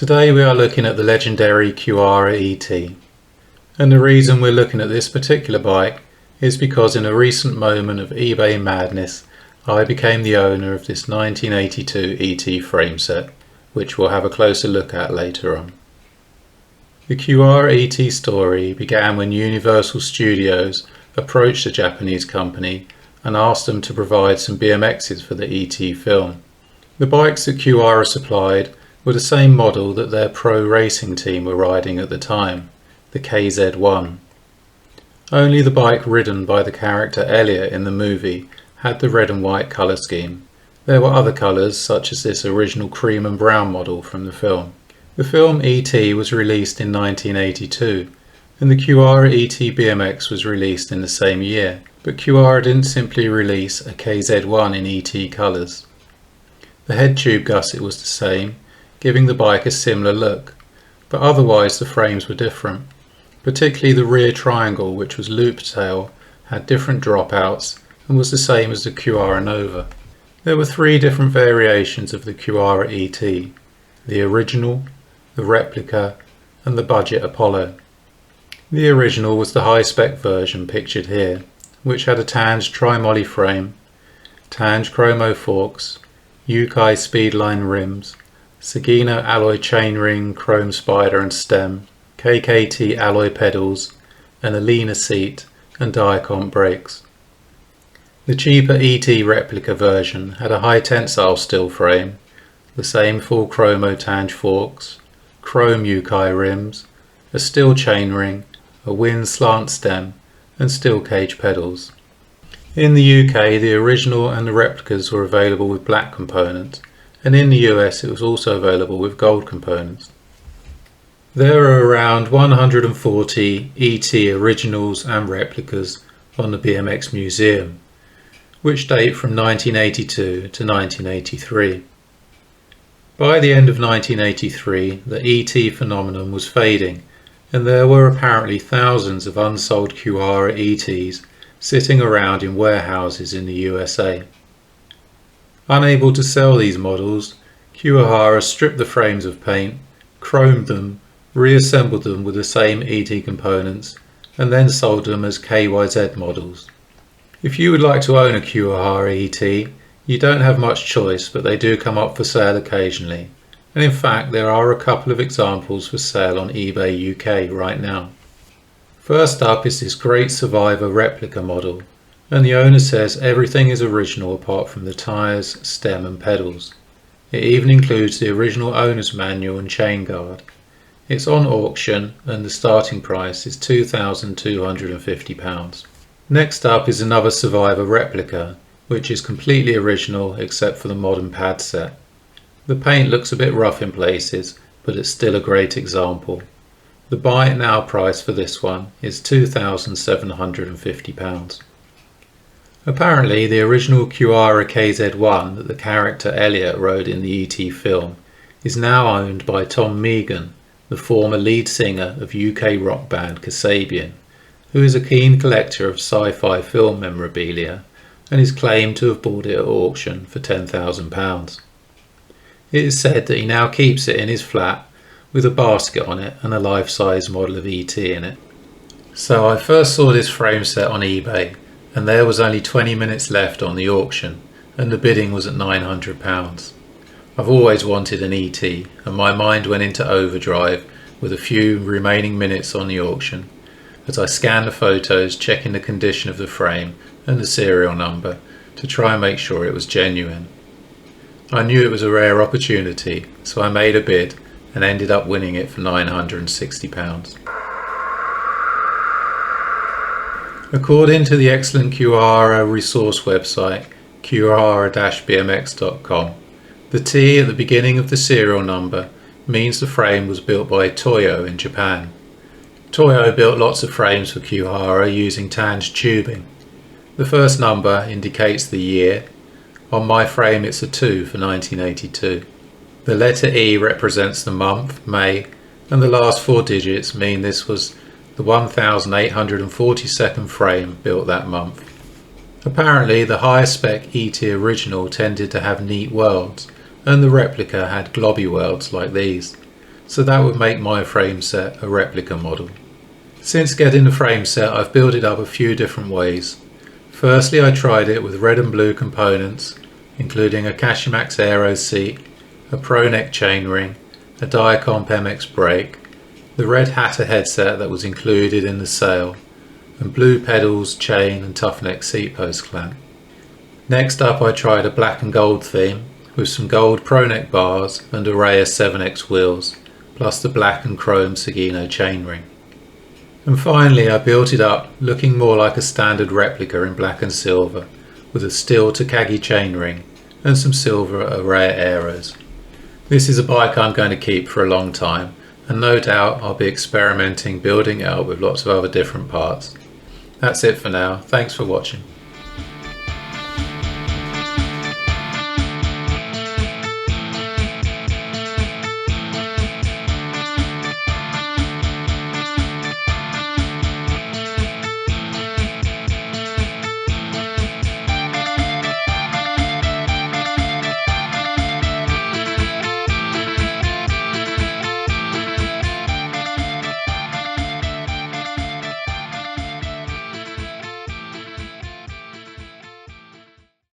Today we are looking at the legendary Kuwahara ET, and the reason we're looking at this particular bike is because in a recent moment of eBay madness I became the owner of this 1982 ET frame set, which we'll have a closer look at later on. The Kuwahara ET story began when Universal Studios approached a Japanese company and asked them to provide some BMXs for the ET film. The bikes that Kuwahara supplied were the same model that their pro racing team were riding at the time, the KZ1. Only the bike ridden by the character Elliot in the movie had the red and white colour scheme. There were other colours such as this original cream and brown model from the film. The film ET was released in 1982 and the Kuwahara ET BMX was released in the same year, but Kuwahara didn't simply release a KZ1 in ET colours. The head tube gusset was the same, giving the bike a similar look, but otherwise the frames were different. Particularly the rear triangle, which was loop tail, had different dropouts and was the same as the Kuwahara Nova. There were three different variations of the Kuwahara ET, the original, the replica and the budget Apollo. The original was the high-spec version pictured here, which had a Tange tri-moly frame, Tange chromo forks, Yukai speedline rims, Sagino alloy chainring, chrome spider and stem, KKT alloy pedals, an Alina seat and Diacomp brakes. The cheaper ET replica version had a high tensile steel frame, the same full chromo Tange forks, chrome Yukai rims, a steel chainring, a Win slant stem and steel cage pedals. In the UK the original and the replicas were available with black components, and in the US it was also available with gold components. There are around 140 ET originals and replicas on the BMX Museum, which date from 1982 to 1983. By the end of 1983 the ET phenomenon was fading and there were apparently thousands of unsold Kuwahara ETs sitting around in warehouses in the USA. Unable to sell these models, Kuwahara stripped the frames of paint, chromed them, reassembled them with the same ET components, and then sold them as KYZ models. If you would like to own a Kuwahara ET, you don't have much choice, but they do come up for sale occasionally, and in fact there are a couple of examples for sale on eBay UK right now. First up is this great Survivor replica model, and the owner says everything is original apart from the tyres, stem and pedals. It even includes the original owner's manual and chain guard. It's on auction and the starting price is £2,250. Next up is another Survivor replica, which is completely original except for the modern pad set. The paint looks a bit rough in places, but it's still a great example. The buy it now price for this one is £2,750. Apparently the original Kuwahara KZ1 that the character Elliot rode in the ET film is now owned by Tom Megan, the former lead singer of UK rock band Kasabian, who is a keen collector of sci-fi film memorabilia and is claimed to have bought it at auction for £10,000. It is said that he now keeps it in his flat with a basket on it and a life-size model of ET in it. So I first saw this frame set on eBay and there was only 20 minutes left on the auction and the bidding was at £900. I've always wanted an ET and my mind went into overdrive with a few remaining minutes on the auction as I scanned the photos, checking the condition of the frame and the serial number to try and make sure it was genuine. I knew it was a rare opportunity, so I made a bid and ended up winning it for £960. According to the excellent Kuwahara resource website, kuwahara-bmx.com, the T at the beginning of the serial number means the frame was built by Toyo in Japan. Toyo built lots of frames for Kuwahara using Tange tubing. The first number indicates the year. On my frame it's a 2 for 1982. The letter E represents the month, May, and the last 4 digits mean this was the 1842nd frame built that month. Apparently the higher spec ET original tended to have neat worlds, and the replica had globby worlds like these. so that would make my frame set a replica model. Since getting the frame set, I've built it up a few different ways. Firstly, I tried it with red and blue components, including a Cashimax Aero seat, a ProNeck chainring, a Diacomp MX brake, the red Hatter headset that was included in the sale, and blue pedals, chain and tough neck seat post clamp. Next up, I tried a black and gold theme with some gold ProNeck bars and array of 7X wheels, plus the black and chrome Sagino chainring. And finally, I built it up looking more like a standard replica in black and silver, with a steel Takagi chainring and some silver array arrows. This is a bike I'm going to keep for a long time, and no doubt I'll be experimenting building it up with lots of other different parts. That's it for now. Thanks for watching.